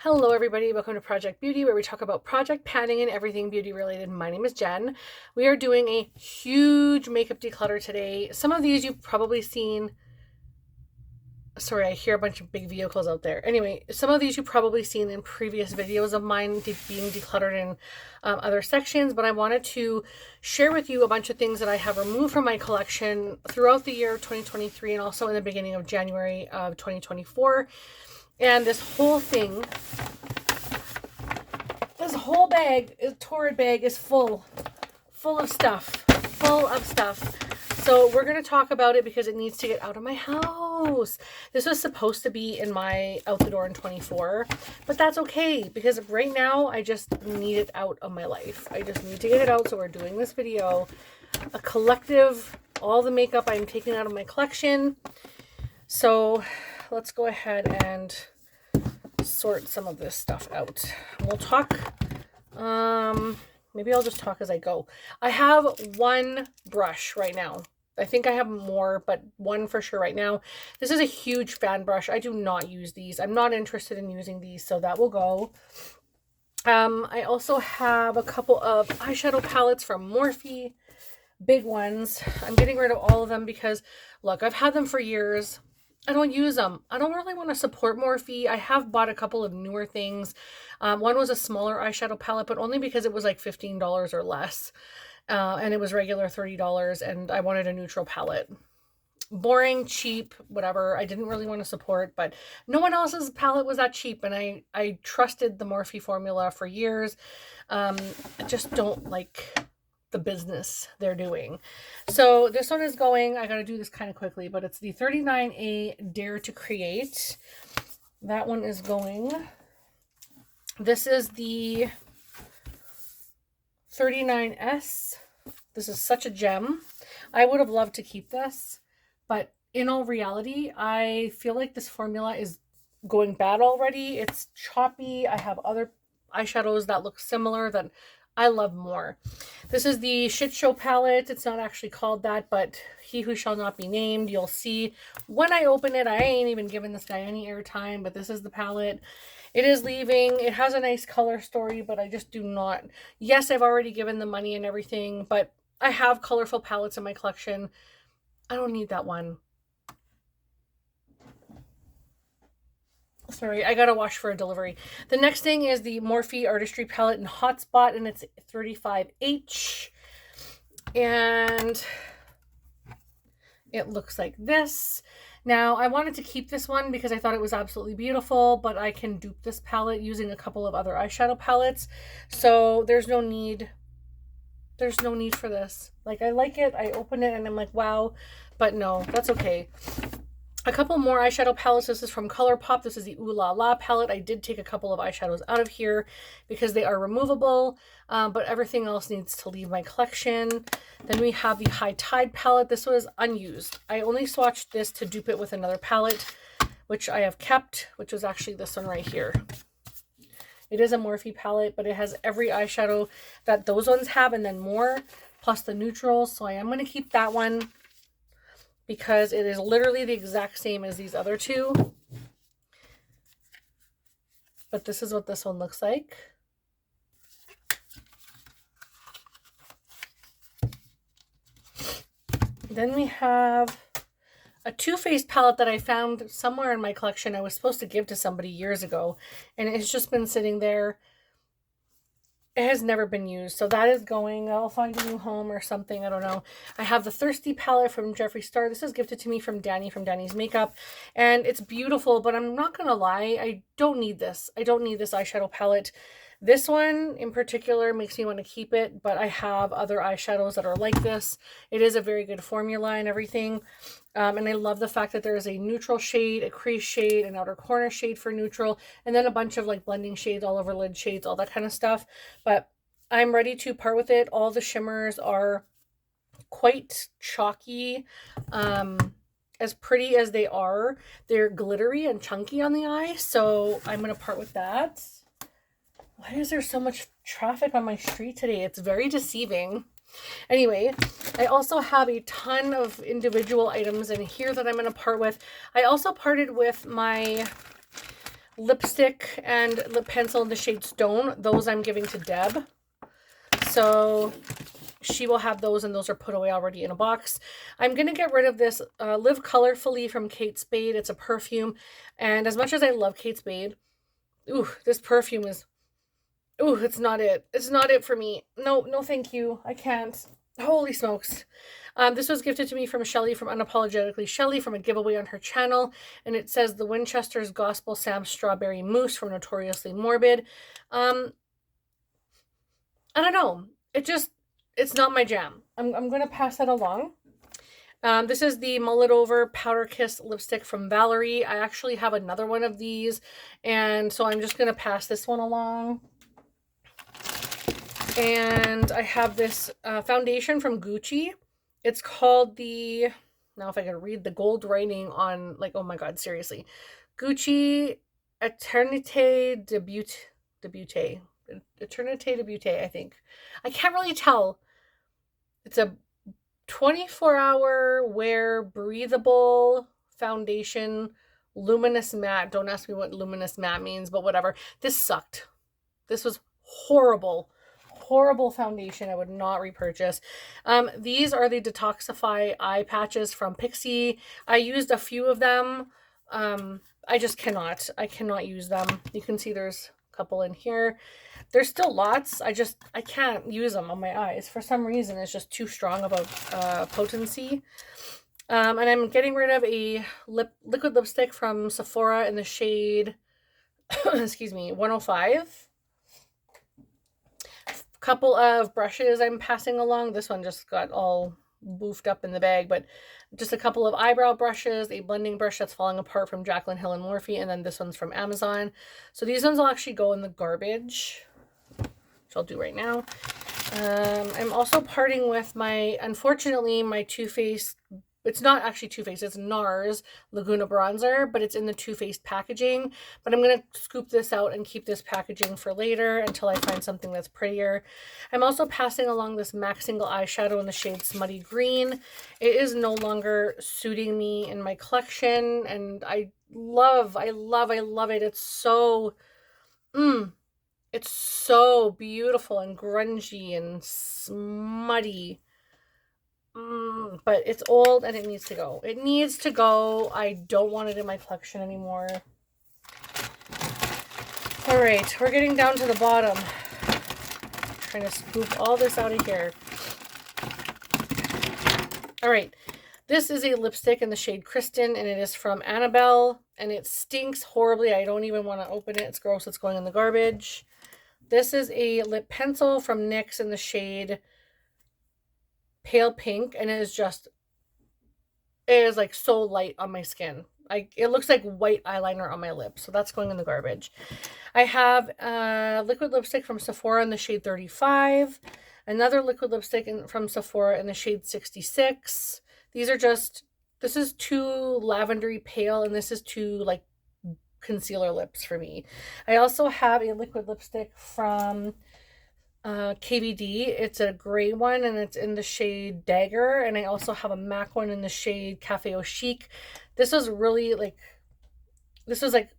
Hello everybody, welcome to Project Beauty, where we talk about project padding and everything beauty related. My name is Jen. We are doing a huge makeup declutter today. Some of these you've probably seen. Sorry, I hear a bunch of big vehicles out there. Anyway, some of these you've probably seen in previous videos of mine being decluttered in other sections, but I wanted to share with you a bunch of things that I have removed from my collection throughout the year of 2023 and also in the beginning of January of 2024. And this whole thing, this whole bag, torrid bag, is full of stuff, So we're going to talk about it because it needs to get out of my house. This was supposed to be in my out the door in 24, but that's okay because right now I just need it out of my life. I just need to get it out. So we're doing this video, a collective, all the makeup I'm taking out of my collection. So let's go ahead and sort some of this stuff out. We'll talk, maybe I'll just talk as I go. I have one brush right now. I think I have more, but one for sure right now. This is a huge fan brush. I do not use these. I'm not interested in using these, so that will go. I also have a couple of eyeshadow palettes from Morphe, big ones. I'm getting rid of all of them because, look, I've had them for years. I don't use them. I don't really want to support Morphe. I have bought a couple of newer things. One was a smaller eyeshadow palette, but only because it was like $15 or less. And it was regular $30, and I wanted a neutral palette. Boring, cheap, whatever. I didn't really want to support, but no one else's palette was that cheap, and I trusted the Morphe formula for years. I just don't like the business they're doing. So this one is going, I got to do this kind of quickly, but it's the 39A Dare to Create. That one is going. This is the 39S. This is such a gem. I would have loved to keep this, but in all reality, I feel like this formula is going bad already. It's choppy. I have other eyeshadows that look similar that I love more. This is the Shit Show palette. It's not actually called that, but He Who Shall Not Be Named. You'll see when I open it. I ain't even giving this guy any airtime, but this is the palette. It is leaving. It has a nice color story, but I just do not. Yes, I've already given the money and everything, but I have colorful palettes in my collection. I don't need that one. Sorry, I gotta wash for a delivery. The next thing is the Morphe Artistry palette in Hotspot, and it's 35H. And it looks like this. Now, I wanted to keep this one because I thought it was absolutely beautiful, but I can dupe this palette using a couple of other eyeshadow palettes. So there's no need. There's no need for this. Like, I like it. I open it and I'm like, wow. But no, that's okay. A couple more eyeshadow palettes. This is from ColourPop. This is the Ooh La La palette. I did take a couple of eyeshadows out of here because they are removable, but everything else needs to leave my collection. Then we have the High Tide palette. This was unused. I only swatched this to dupe it with another palette, which I have kept, which was actually this one right here. It is a Morphe palette, but it has every eyeshadow that those ones have and then more, plus the neutrals. So I am going to keep that one, because it is literally the exact same as these other two. But this is what this one looks like. Then we have a Too Faced palette that I found somewhere in my collection. I was supposed to give to somebody years ago, and it's just been sitting there. It has never been used, so that is going. I'll find a new home or something. I don't know. I have the Thirsty palette from Jeffree Star. This is gifted to me from Danny from Danny's Makeup, and it's beautiful, but I'm not going to lie. I don't need this. I don't need this eyeshadow palette. This one in particular makes me want to keep it, but I have other eyeshadows that are like this. It is a very good formula and everything. And I love the fact that there is a neutral shade, a crease shade, an outer corner shade for neutral, and then a bunch of like blending shades, all over lid shades, all that kind of stuff. But I'm ready to part with it. All the shimmers are quite chalky. As pretty as they are, they're glittery and chunky on the eye. So I'm going to part with that. Why is there so much traffic on my street today? It's very deceiving. Anyway, I also have a ton of individual items in here that I'm going to part with. I also parted with my lipstick and lip pencil in the shade Stone. Those I'm giving to Deb. So she will have those, and those are put away already in a box. I'm going to get rid of this Live Colorfully from Kate Spade. It's a perfume. And as much as I love Kate Spade, ooh, this perfume is, ooh, it's not it. It's not it for me. No, no thank you. I can't. Holy smokes. This was gifted to me from Shelly from Unapologetically Shelly from a giveaway on her channel. And it says the Winchester's Gospel Sam Strawberry Mousse from Notoriously Morbid. I don't know. It's not my jam. I'm going to pass that along. This is the Mull It Over Powder Kiss lipstick from Valerie. I actually have another one of these, and so I'm just going to pass this one along. And I have this foundation from Gucci. It's called the, now if I can read the gold writing on, like, oh my god, seriously. Gucci Eternité de Beauté. Eternité de Beauté, I think. I can't really tell. It's a 24-hour wear breathable foundation, luminous matte. Don't ask me what luminous matte means, but whatever. This sucked. This was horrible. Horrible foundation. I would not repurchase. These are the Detoxify eye patches from Pixi. I used a few of them. I just cannot. I cannot use them. You can see there's a couple in here. There's still lots. I can't use them on my eyes. For some reason, it's just too strong of a potency. And I'm getting rid of a liquid lipstick from Sephora in the shade, excuse me, 105. Couple of brushes I'm passing along. This one just got all boofed up in the bag, but just a couple of eyebrow brushes, a blending brush that's falling apart from Jaclyn Hill and Morphe, and then this one's from Amazon. So these ones will actually go in the garbage, which I'll do right now. I'm also parting with unfortunately, my Too Faced, it's not actually Too Faced, it's NARS Laguna Bronzer, but it's in the Too Faced packaging. But I'm going to scoop this out and keep this packaging for later until I find something that's prettier. I'm also passing along this MAC Single Eyeshadow in the shade Smutty Green. It is no longer suiting me in my collection, and I love it. It's so, it's so beautiful and grungy and smutty. But it's old and it needs to go. It needs to go. I don't want it in my collection anymore. All right, we're getting down to the bottom. Trying to scoop all this out of here. All right, this is a lipstick in the shade Kristen, and it is from Annabelle, and it stinks horribly. I don't even want to open it. It's gross. It's going in the garbage. This is a lip pencil from NYX in the shade Pale Pink, and it is like so light on my skin. It looks like white eyeliner on my lips, so that's going in the garbage. I have a liquid lipstick from Sephora in the shade 35, another liquid lipstick from Sephora in the shade 66. These are this is too lavendery pale, and this is too like concealer lips for me. I also have a liquid lipstick from KVD. It's a gray one, and it's in the shade Dagger, and I also have a MAC one in the shade Cafe Au Chic. This was really like, this was like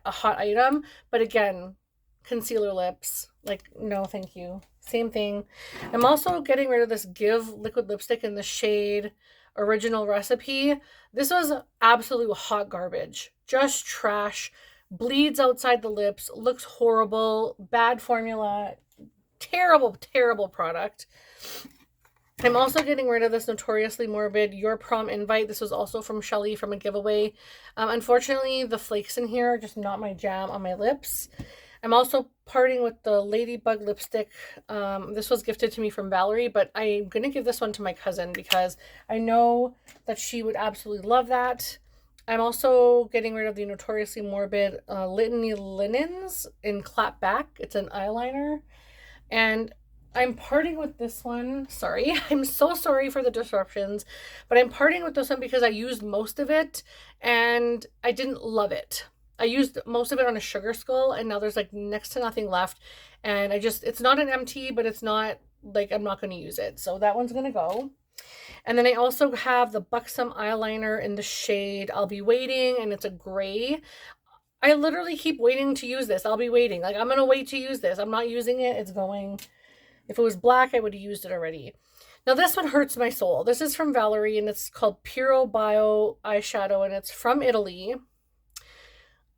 a hot item, but again, concealer lips, like, no thank you. Same thing. I'm also getting rid of this Give liquid lipstick in the shade Original Recipe. This was absolute hot garbage, just trash, bleeds outside the lips, looks horrible, bad formula, terrible product. I'm also getting rid of this Notoriously Morbid Your Prom Invite. This was also from Shelly from a giveaway. Unfortunately, the flakes in here are just not my jam on my lips. I'm also parting with the Ladybug lipstick. This was gifted to me from Valerie, but I'm going to give this one to my cousin because I know that she would absolutely love that. I'm also getting rid of the Notoriously Morbid Litany Linens in Clap Back. It's an eyeliner. And I'm parting with this one. Sorry, I'm so sorry for the disruptions, but I'm parting with this one because I used most of it and I didn't love it. I used most of it on a sugar skull, and now there's like next to nothing left. And it's not an empty, but it's not like I'm not going to use it. So that one's going to go. And then I also have the Buxom eyeliner in the shade I'll Be Waiting, and it's a gray. I literally keep waiting to use this. I'll be waiting. Like, I'm going to wait to use this. I'm not using it. It's going. If it was black, I would have used it already. Now, this one hurts my soul. This is from Valerie, and it's called Puro Bio eyeshadow, and it's from Italy.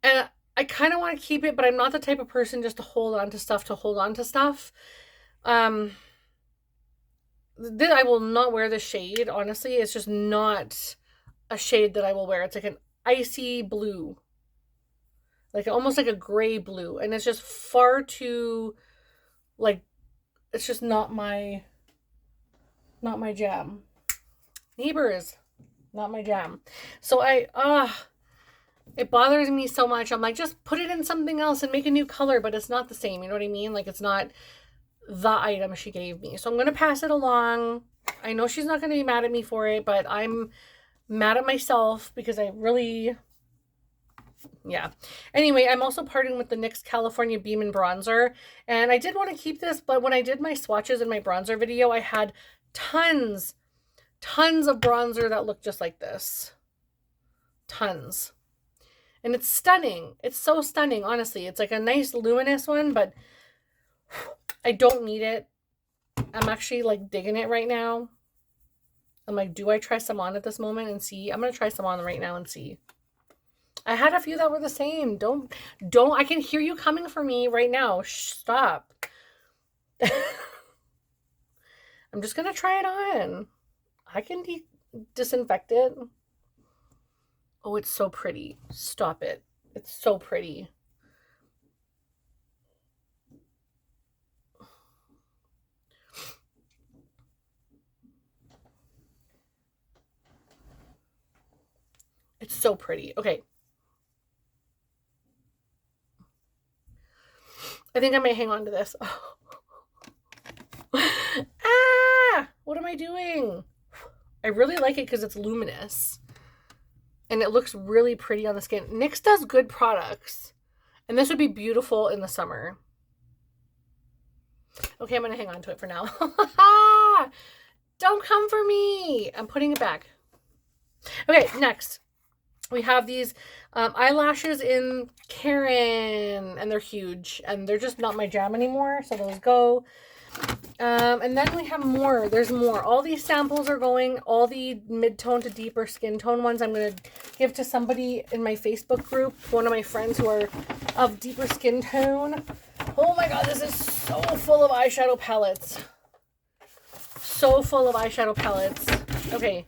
And I kind of want to keep it, but I'm not the type of person just to hold on to stuff. I will not wear this shade, honestly. It's just not a shade that I will wear. It's like an icy blue. Like almost like a gray blue. And it's just far too, like, it's just not my jam. Neighbors, not my jam. So it bothers me so much. I'm like, just put it in something else and make a new color, but it's not the same. You know what I mean? Like, it's not the item she gave me. So I'm going to pass it along. I know she's not going to be mad at me for it, but I'm mad at myself because I really, yeah. Anyway, I'm also parting with the NYX California Beam and Bronzer. And I did want to keep this, but when I did my swatches in my bronzer video, I had tons of bronzer that looked just like this. Tons. And it's stunning. It's so stunning, honestly. It's like a nice luminous one, but I don't need it. I'm actually like digging it right now. I'm like, do I try some on at this moment and see? I'm going to try some on right now and see. I had a few that were the same. Don't, I can hear you coming for me right now. Stop. I'm just going to try it on. I can disinfect it. Oh, it's so pretty. Stop it. It's so pretty. It's so pretty. Okay. I think I may hang on to this. Ah! What am I doing? I really like it because it's luminous. And it looks really pretty on the skin. NYX does good products. And this would be beautiful in the summer. Okay, I'm going to hang on to it for now. Don't come for me. I'm putting it back. Okay, next. We have these eyelashes in Karen, and they're huge, and they're just not my jam anymore, so those go. And then we have more. There's more. All these samples are going. All the mid-tone to deeper skin tone ones I'm going to give to somebody in my Facebook group, one of my friends who are of deeper skin tone. Oh my god, this is so full of eyeshadow palettes. So full of eyeshadow palettes. Okay.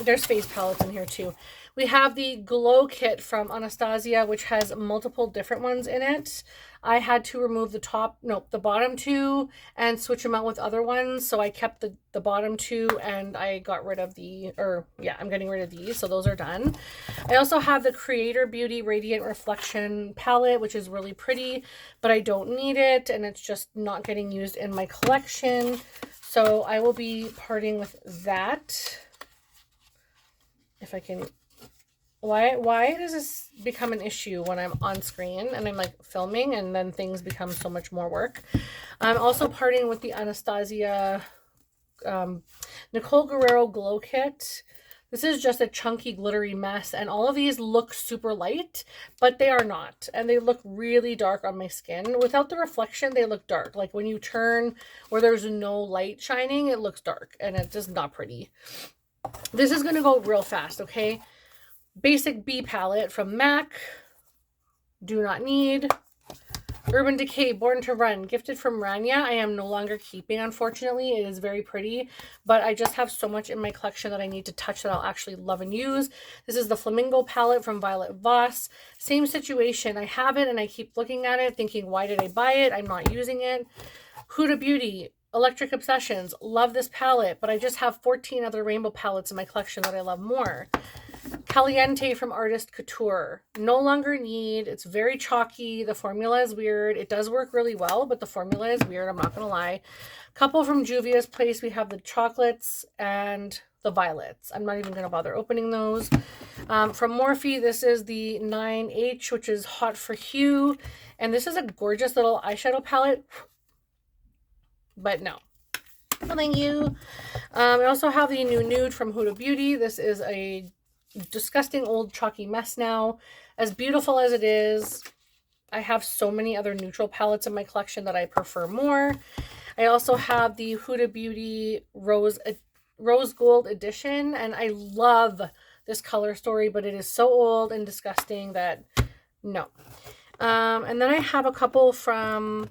There's face palettes in here too. We have the Glow Kit from Anastasia, which has multiple different ones in it. I had to remove the bottom two and switch them out with other ones. So I kept the bottom two and I got rid of I'm getting rid of these. So those are done. I also have the Creator Beauty Radiant Reflection palette, which is really pretty, but I don't need it. And it's just not getting used in my collection. So I will be parting with that. If I can, why does this become an issue when I'm on screen and I'm like filming and then things become so much more work? I'm also parting with the Anastasia Nicole Guerrero Glow Kit. This is just a chunky glittery mess, and all of these look super light, but they are not, and they look really dark on my skin. Without the reflection, they look dark. Like when you turn where there's no light shining, it looks dark, and it's just not pretty. This is going to go real fast, okay? Basic B palette from MAC. Do not need. Urban Decay Born to Run, gifted from Rania. I am no longer keeping, unfortunately. It is very pretty, but I just have so much in my collection that I need to touch that I'll actually love and use. This is the Flamingo palette from Violet Voss. Same situation. I have it and I keep looking at it thinking, why did I buy it? I'm not using it. Huda Beauty Electric Obsessions. Love this palette, but I just have 14 other rainbow palettes in my collection that I love more. Caliente from Artist Couture. No longer need. It's very chalky. The formula is weird. It does work really well, but the formula is weird. I'm not going to lie. Couple from Juvia's Place. We have the chocolates and the violets. I'm not even going to bother opening those. From Morphe, this is the 9H, which is Hot for Hue. And this is a gorgeous little eyeshadow palette. But no. No, thank you. I also have the new nude from Huda Beauty. This is a disgusting old chalky mess now. As beautiful as it is, I have so many other neutral palettes in my collection that I prefer more. I also have the Huda Beauty Rose Gold Edition, and I love this color story, but it is so old and disgusting that no. And then I have a couple from,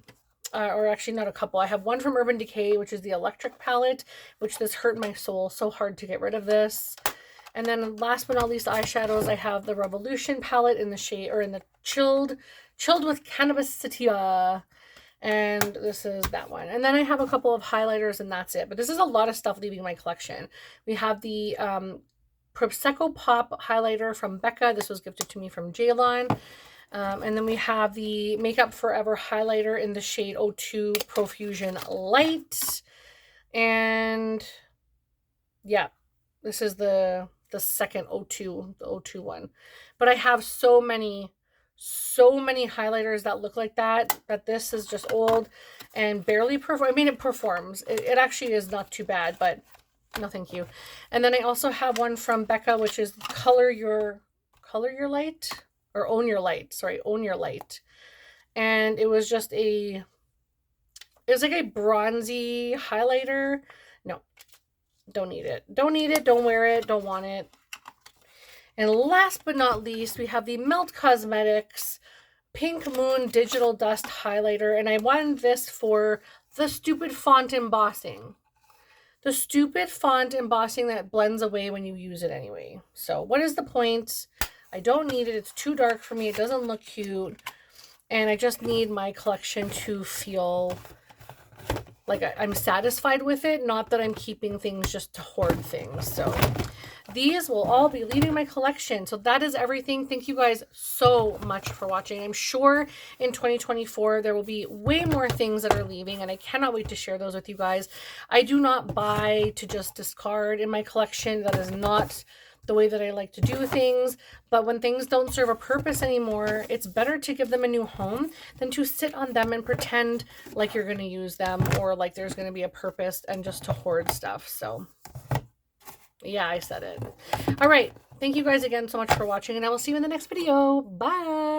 or actually not a couple. I have one from Urban Decay, which is the Electric palette, which this hurt my soul so hard to get rid of this. And then last but not least, eyeshadows, I have the Revolution palette in the shade, or in the Chilled with Cannabis Sativa. And this is that one. And then I have a couple of highlighters, and that's it. But this is a lot of stuff leaving my collection. We have the Prosecco Pop highlighter from Becca. This was gifted to me from Jaylon. And then we have the Makeup Forever highlighter in the shade 02 Profusion Light. And yeah, this is the second 02, the 02 one. But I have so many highlighters that look like that this is just old and barely perform. I mean, it performs. It actually is not too bad, but no thank you. And then I also have one from Becca, which is Color Your Light, or Own Your Light. Sorry, Own Your Light. And it was just like a bronzy highlighter. No, don't need it. Don't need it. Don't wear it. Don't want it. And last but not least, we have the Melt Cosmetics Pink Moon Digital Dust Highlighter. And I wanted this for the stupid font embossing. The stupid font embossing that blends away when you use it anyway. So what is the point? I don't need it. It's too dark for me. It doesn't look cute. And I just need my collection to feel like I'm satisfied with it. Not that I'm keeping things just to hoard things. So these will all be leaving my collection. So that is everything. Thank you guys so much for watching. I'm sure in 2024 there will be way more things that are leaving, and I cannot wait to share those with you guys. I do not buy to just discard in my collection. That is not the way that I like to do things. But when things don't serve a purpose anymore, it's better to give them a new home than to sit on them and pretend like you're going to use them or like there's going to be a purpose and just to hoard stuff. So yeah, I said it. All right. Thank you guys again so much for watching, and I will see you in the next video. Bye.